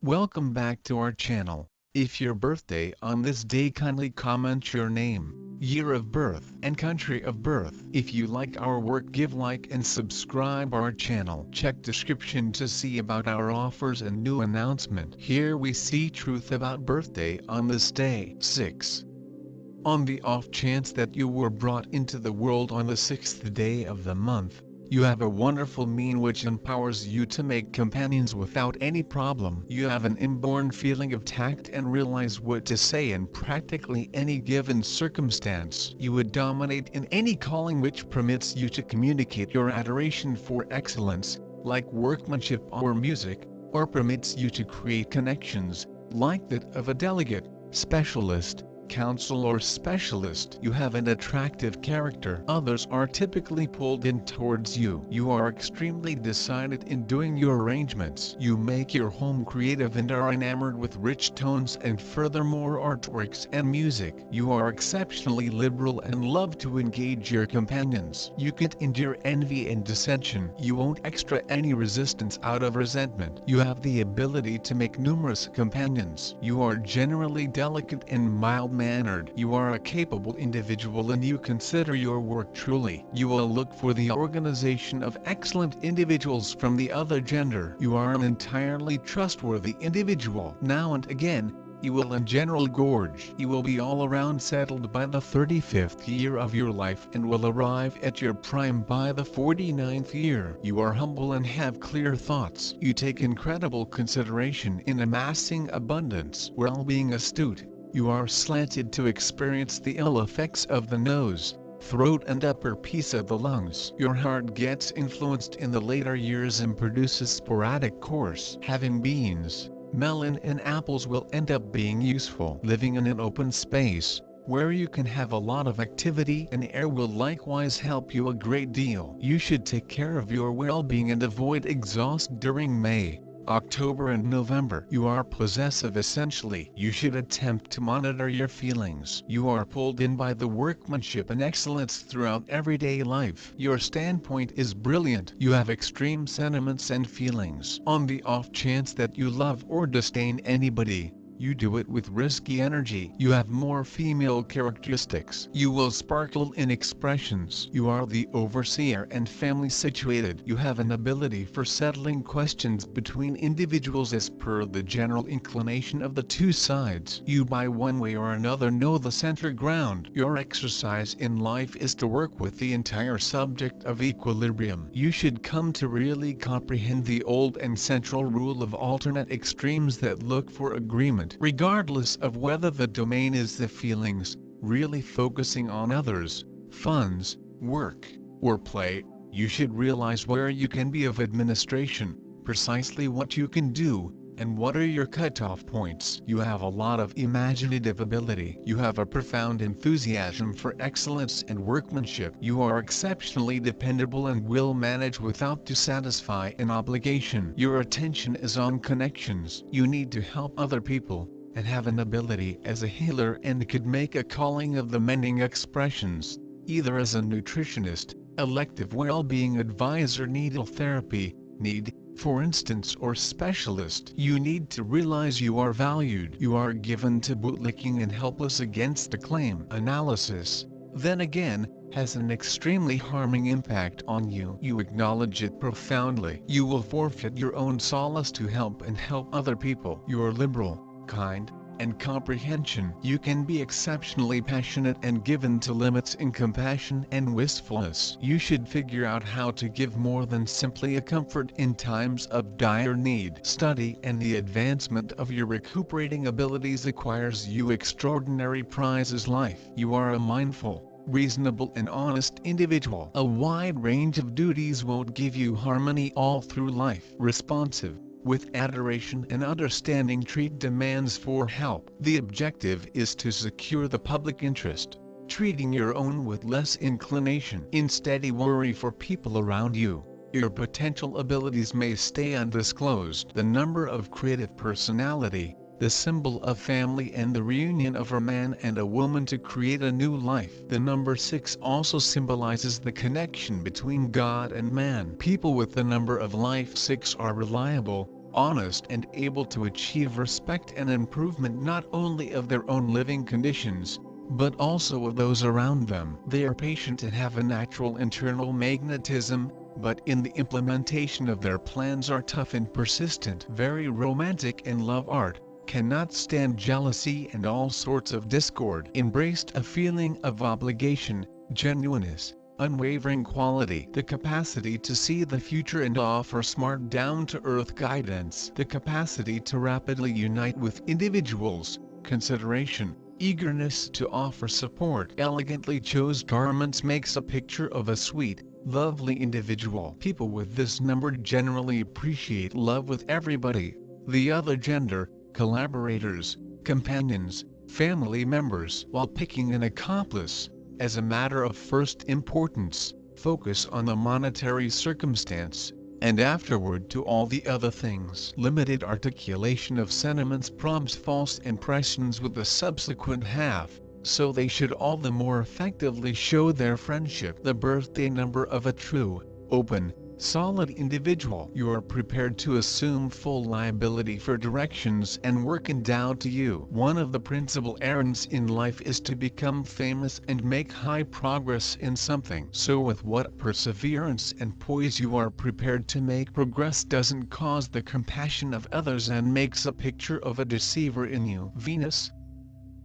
Welcome back to our channel. If your birthday on this day, kindly comment your name, year of birth and country of birth. If you like our work, give like and subscribe our channel. Check description to see about our offers and new announcement. Here we see truth about birthday on this day. 6. On the off chance that you were brought into the world on the 6th day of the month, you have a wonderful mean which empowers you to make companions without any problem. You have an inborn feeling of tact and realize what to say in practically any given circumstance. You would dominate in any calling which permits you to communicate your adoration for excellence, like workmanship or music, or permits you to create connections, like that of a delegate, specialist, counsel or specialist. You have an attractive character. Others are typically pulled in towards you. You are extremely decided in doing your arrangements. You make your home creative and are enamored with rich tones and furthermore artworks and music. You are exceptionally liberal and love to engage your companions. You can endure envy and dissension. You won't extra any resistance out of resentment. You have the ability to make numerous companions. You are generally delicate and mild-mannered. You are a capable individual and you consider your work truly. You will look for the organization of excellent individuals from the other gender. You are an entirely trustworthy individual. Now and again, you will in general gorge. You will be all around settled by the 35th year of your life and will arrive at your prime by the 49th year. You are humble and have clear thoughts. You take incredible consideration in amassing abundance. While being astute, you are slanted to experience the ill effects of the nose, throat and upper piece of the lungs. Your heart gets influenced in the later years and produces sporadic course. Having beans, melon and apples will end up being useful. Living in an open space, where you can have a lot of activity and air will likewise help you a great deal. You should take care of your well-being and avoid exhaust during May, October and November. You are possessive essentially. You should attempt to monitor your feelings. You are pulled in by the workmanship and excellence throughout everyday life. Your standpoint is brilliant. You have extreme sentiments and feelings. On the off chance that you love or disdain anybody, you do it with risky energy. You have more female characteristics. You will sparkle in expressions. You are the overseer and family situated. You have an ability for settling questions between individuals as per the general inclination of the two sides. You by one way or another know the center ground. Your exercise in life is to work with the entire subject of equilibrium. You should come to really comprehend the old and central rule of alternate extremes that look for agreement, regardless of whether the domain is the feelings, really focusing on others, funds, work, or play. You should realize where you can be of administration, precisely what you can do, and what are your cutoff points. You have a lot of imaginative ability. You have a profound enthusiasm for excellence and workmanship. You are exceptionally dependable and will manage without to satisfy an obligation. Your attention is on connections. You need to help other people, and have an ability as a healer and could make a calling of the mending expressions, either as a nutritionist, elective well-being advisor, needle therapy, for instance, or specialist. You need to realize you are valued. You are given to bootlicking and helpless against a claim. Analysis, then again, has an extremely harming impact on you. You acknowledge it profoundly. You will forfeit your own solace to help and help other people. You are liberal, kind, and comprehension. You can be exceptionally passionate and given to limits in compassion and wistfulness. You should figure out how to give more than simply a comfort in times of dire need. Study and the advancement of your recuperating abilities acquires you extraordinary prizes. Life. You are a mindful, reasonable and honest individual. A wide range of duties won't give you harmony all through life. Responsive, with adoration and understanding, treat demands for help. The objective is to secure the public interest, treating your own with less inclination. Instead, worry for people around you. Your potential abilities may stay undisclosed. The number of creative personality, the symbol of family and the reunion of a man and a woman to create a new life. The number 6 also symbolizes the connection between God and man. People with the number of life 6 are reliable, honest and able to achieve respect and improvement not only of their own living conditions, but also of those around them. They are patient and have a natural internal magnetism, but in the implementation of their plans are tough and persistent. Very romantic and love art, cannot stand jealousy and all sorts of discord. Embraced a feeling of obligation, genuineness, unwavering quality, the capacity to see the future and offer smart down-to-earth guidance, the capacity to rapidly unite with individuals, consideration, eagerness to offer support. Elegantly chosen garments makes a picture of a sweet, lovely individual. People with this number generally appreciate love with everybody, the other gender, collaborators, companions, family members. While picking an accomplice, as a matter of first importance, focus on the monetary circumstance, and afterward to all the other things. Limited articulation of sentiments prompts false impressions with the subsequent half, so they should all the more effectively show their friendship. The birthday number of a true, open, solid individual. You are prepared to assume full liability for directions and work endowed to you. One of the principal errands in life is to become famous and make high progress in something. So with what perseverance and poise you are prepared to make progress doesn't cause the compassion of others and makes a picture of a deceiver in you. Venus.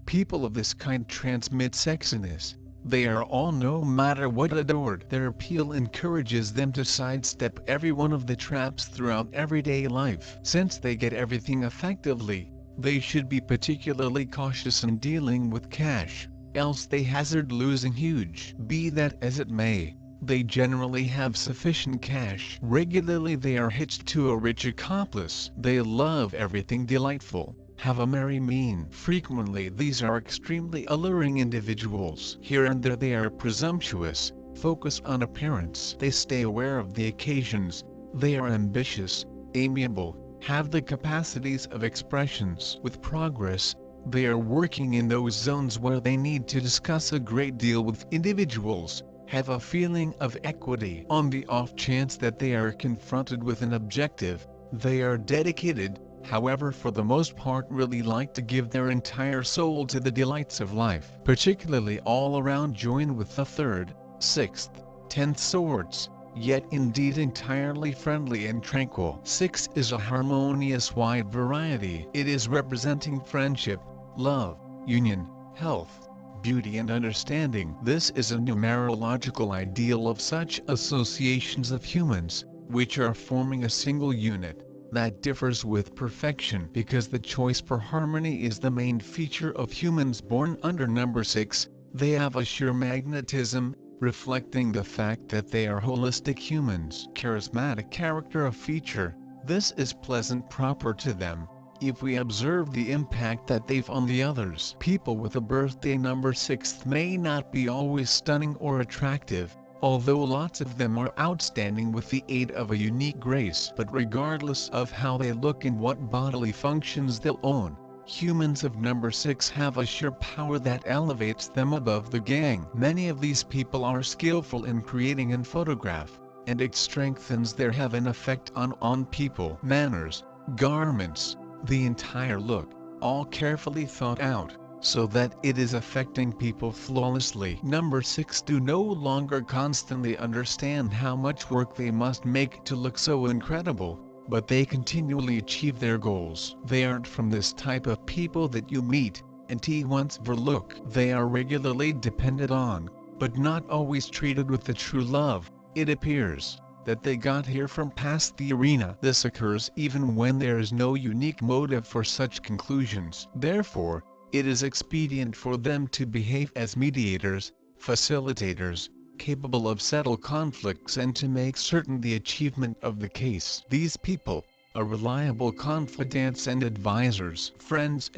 People of this kind transmit sexiness. They are all, no matter what, adored. Their appeal encourages them to sidestep every one of the traps throughout everyday life. Since they get everything effectively, they should be particularly cautious in dealing with cash, else they hazard losing huge. Be that as it may, they generally have sufficient cash. Regularly they are hitched to a rich accomplice. They love everything delightful, have a merry mien. Frequently these are extremely alluring individuals. Here and there they are presumptuous, focus on appearance. They stay aware of the occasions, they are ambitious, amiable, have the capacities of expressions. With progress, they are working in those zones where they need to discuss a great deal with individuals, have a feeling of equity. On the off chance that they are confronted with an objective, they are dedicated, however for the most part really like to give their entire soul to the delights of life. Particularly all around join with the 3rd, 6th, 10th swords, yet indeed entirely friendly and tranquil. 6 is a harmonious wide variety. It is representing friendship, love, union, health, beauty and understanding. This is a numerological ideal of such associations of humans, which are forming a single unit, that differs with perfection because the choice for harmony is the main feature of humans born under number 6. They have a sheer magnetism, reflecting the fact that they are holistic humans. Charismatic character a feature, this is pleasant proper to them, if we observe the impact that they've on the others. People with a birthday number 6 may not be always stunning or attractive, although lots of them are outstanding with the aid of a unique grace. But regardless of how they look and what bodily functions they'll own, humans of number 6 have a sheer power that elevates them above the gang. Many of these people are skillful in creating and photograph, and it strengthens their heaven effect on people. Manners, garments, the entire look, all carefully thought out, so that it is affecting people flawlessly. Number 6 do no longer constantly understand how much work they must make to look so incredible, but they continually achieve their goals. They aren't from this type of people that you meet and once overlook. They are regularly depended on, but not always treated with the true love. It appears that they got here from past the arena. This occurs even when there is no unique motive for such conclusions. Therefore, it is expedient for them to behave as mediators, facilitators, capable of settle conflicts and to make certain the achievement of the case. These people, are reliable confidants and advisors. Friends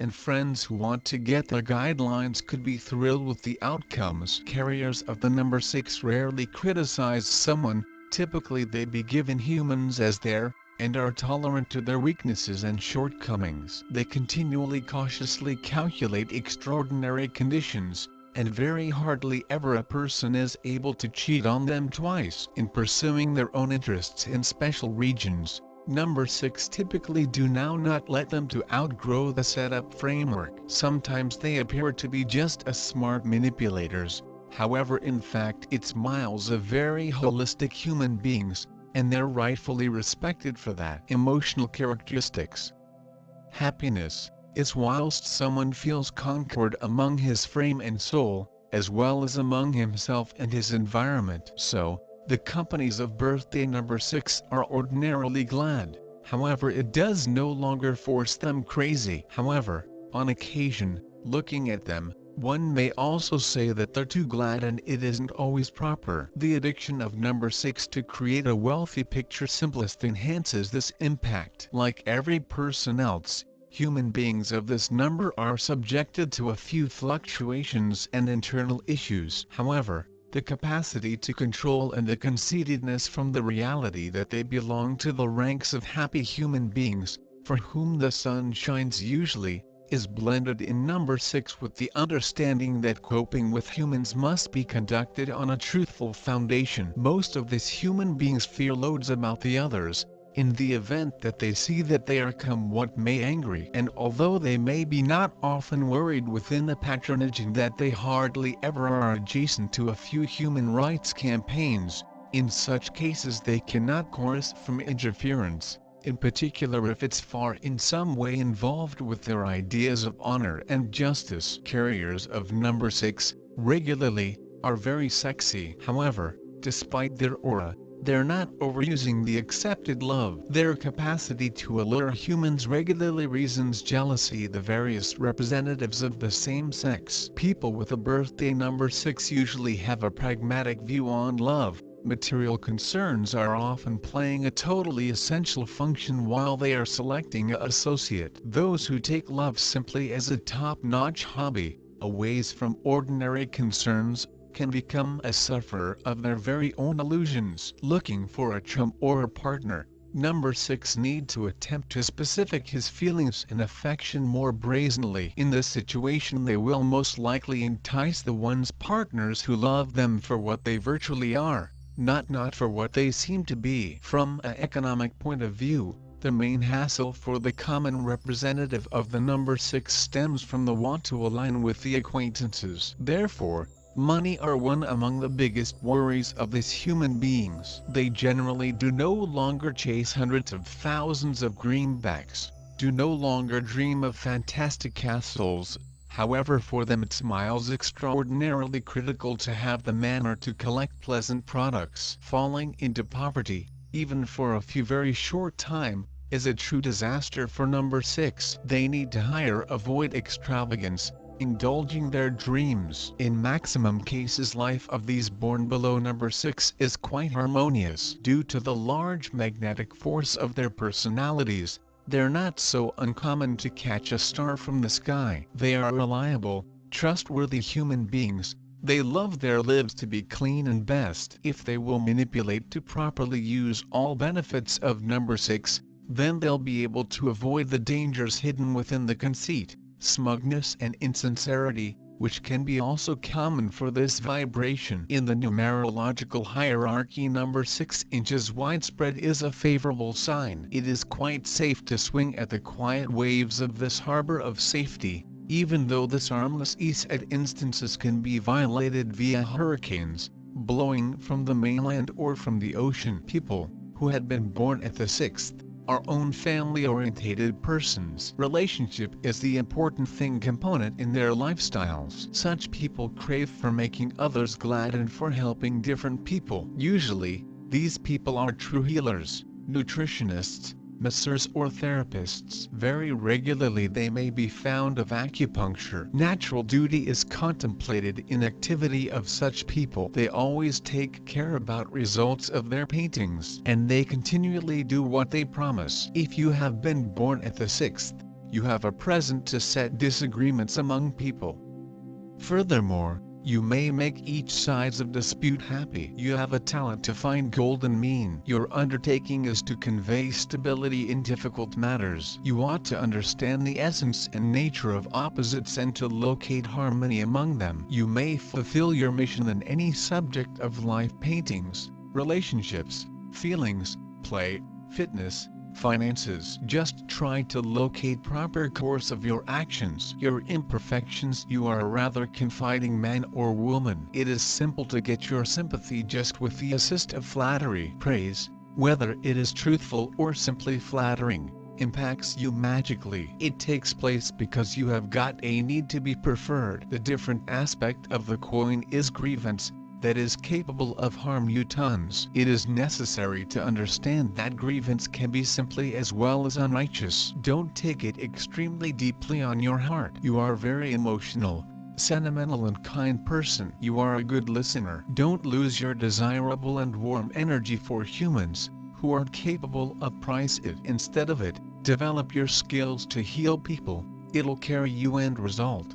who want to get their guidelines could be thrilled with the outcomes. Carriers of the number 6 rarely criticize someone, typically they be given humans as their, and are tolerant to their weaknesses and shortcomings. They continually cautiously calculate extraordinary conditions, and very hardly ever a person is able to cheat on them twice. In pursuing their own interests in special regions, Number 6 typically do not let them to outgrow the setup framework. Sometimes they appear to be just as smart manipulators, however in fact it's miles of very holistic human beings, and they're rightfully respected for that. Emotional characteristics. Happiness is whilst someone feels concord among his frame and soul, as well as among himself and his environment. So, the companies of birthday number 6 are ordinarily glad, however it does no longer force them crazy. However, on occasion, looking at them, one may also say that they're too glad and it isn't always proper. The addiction of number 6 to create a wealthy picture simplest enhances this impact. Like every person else, human beings of this number are subjected to a few fluctuations and internal issues. However, the capacity to control and the conceitedness from the reality that they belong to the ranks of happy human beings, for whom the sun shines usually, is blended in number 6 with the understanding that coping with humans must be conducted on a truthful foundation. Most of these human beings fear loads about the others, in the event that they see that they are come what may angry, and although they may be not often worried within the patronage in that they hardly ever are adjacent to a few human rights campaigns, in such cases they cannot coerce from interference, in particular if it's far in some way involved with their ideas of honor and justice. Carriers of number 6, regularly, are very sexy. However, despite their aura, they're not overusing the accepted love. Their capacity to allure humans regularly reasons jealousy. The various representatives of the same sex. People with a birthday number 6 usually have a pragmatic view on love. Material concerns are often playing a totally essential function while they are selecting an associate. Those who take love simply as a top-notch hobby, away from ordinary concerns, can become a sufferer of their very own illusions. Looking for a chum or a partner, number 6 need to attempt to specific his feelings and affection more brazenly. In this situation they will most likely entice the one's partners who love them for what they virtually are, not for what they seem to be. From an economic point of view, the main hassle for the common representative of the number 6 stems from the want to align with the acquaintances. Therefore, money are one among the biggest worries of these human beings. They generally do no longer chase hundreds of thousands of greenbacks, do no longer dream of fantastic castles. However, for them it's miles extraordinarily critical to have the manner to collect pleasant products. Falling into poverty, even for a few very short time, is a true disaster for number 6. They need to avoid extravagance, indulging their dreams. In maximum cases, life of these born below number 6 is quite harmonious. Due to the large magnetic force of their personalities, they're not so uncommon to catch a star from the sky. They are reliable, trustworthy human beings. They love their lives to be clean and best. If they will manipulate to properly use all benefits of number 6, then they'll be able to avoid the dangers hidden within the conceit, smugness and insincerity, which can be also common for this vibration. In the numerological hierarchy, number 6 inches widespread is a favorable sign. It is quite safe to swing at the quiet waves of this harbor of safety, even though this armless ease at instances can be violated via hurricanes, blowing from the mainland or from the ocean. People who had been born at the 6th, our own family-orientated persons. Relationship is the important component in their lifestyles. Such people crave for making others glad and for helping different people. Usually, these people are true healers, nutritionists, masseurs or therapists. Very regularly they may be found of acupuncture. Natural duty is contemplated in activity of such people. They always take care about results of their paintings, and they continually do what they promise. If you have been born at the 6th, you have a present to set disagreements among people. Furthermore, you may make each sides of dispute happy. You have a talent to find golden mean. Your undertaking is to convey stability in difficult matters. You ought to understand the essence and nature of opposites and to locate harmony among them. You may fulfill your mission in any subject of life: paintings, relationships, feelings, play, fitness, Finances. Just try to locate proper course of your actions. Your imperfections. You are a rather confiding man or woman. It is simple to get your sympathy just with the assist of flattery. Praise, whether it is truthful or simply flattering, impacts you magically. It takes place because you have got a need to be preferred. The different aspect of the coin is grievance, that is capable of harm you tons. It is necessary to understand that grievance can be simply as well as unrighteous. Don't take it extremely deeply on your heart. You are very emotional, sentimental and kind person. You are a good listener. Don't lose your desirable and warm energy for humans who are capable of price it. Instead of it, develop your skills to heal people. It'll carry you end result.